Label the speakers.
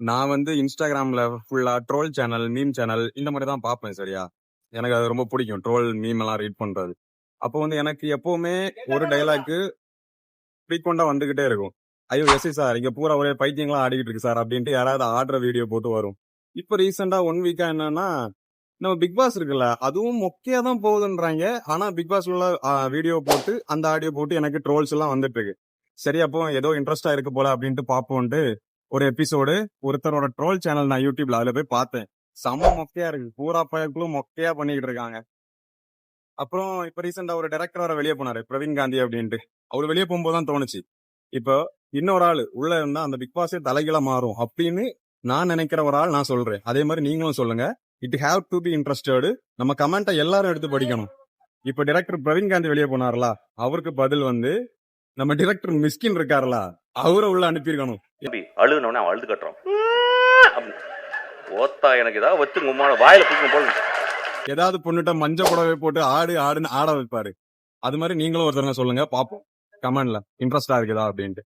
Speaker 1: நான் வந்து இன்ஸ்டாகிராம்ல ஃபுல்லா ட்ரோல் சேனல், மீம் சேனல் இந்த மாதிரி தான் பார்ப்பேன் சரியா. எனக்கு அது ரொம்ப பிடிக்கும். ட்ரோல், மீம் எல்லாம் ரீட் பண்றது. அப்போ வந்து எனக்கு எப்பவுமே ஒரு டயலாக் ஃப்ரீக்வெண்டா வந்துகிட்டே இருக்கும். ஐயோ எஸ்ஐ சார் இங்க பூரா ஒரே பைத்தியங்களா ஆடிக்கிட்டு இருக்கு சார் அப்படின்ட்டு யாராவது ஆடுற வீடியோ போட்டு வரும். இப்ப ரீசெண்டா 1 வீக்கா என்னன்னா நம்ம பிக் பாஸ் இருக்குல்ல அதுவும் மொக்கையா தான் போகுதுன்றாங்க. ஆனா பிக் பாஸ்ல வீடியோ போட்டு அந்த ஆடியோ போட்டு எனக்கு ட்ரோல்ஸ் எல்லாம் வந்துட்டு இருக்கு. சரி அப்போ ஏதோ இன்ட்ரெஸ்டா இருக்கு போல அப்படின்ட்டு பாப்போம்ட்டு ஒரு எபிசோடு ஒருத்தரோட ட்ரோல் சேனல் நான் யூடியூப்ல அதுல போய் பார்த்தேன். செம்ம மொக்கையா இருக்கு. பூரா பயக்குள்ளும் மொக்கையா பண்ணிக்கிட்டு இருக்காங்க. அப்புறம் இப்ப ரீசெண்டா ஒரு டைரக்டர் வர வெளியே போனாரு பிரவீன் காந்தி அப்படின்ட்டு. அவர் வெளியே போகும்போது தான் தோணுச்சு இப்போ இன்னொரு ஆள் உள்ள இருந்தா அந்த பிக் பாஸே தலைகீழ மாறும் அப்படின்னு நான் நினைக்கிற ஒரு ஆள் நான் சொல்றேன். அதே மாதிரி நீங்களும் சொல்லுங்க. It have to be interested. நம்ம கமெண்ட்டை எல்லாரும் எடுத்து படிக்கணும். இப்ப டைரக்டர் பிரவீன் காந்தி வெளியே போனார்ல அவருக்கு பதில் வந்து நம்ம டைரக்டர் மிஸ்கின் இருக்காருல அவரை உள்ள அனுப்பியிருக்கணும்.
Speaker 2: அழுகுனவனே அவன் அழுது கட்டுறான். ஓத்தா எனக்கு ஏதாவது வச்சு உம்மான வாயில பிடிக்கும் போல.
Speaker 1: ஏதாவது பொண்ணுட்ட மஞ்ச புடவை போட்டு ஆடுன்னு ஆட வைப்பாரு. அது மாதிரி நீங்களும் ஒருத்தருங்க சொல்லுங்க பாப்போம் கமெண்ட்ல இன்ட்ரெஸ்டா இருக்குதா அப்படின்ட்டு.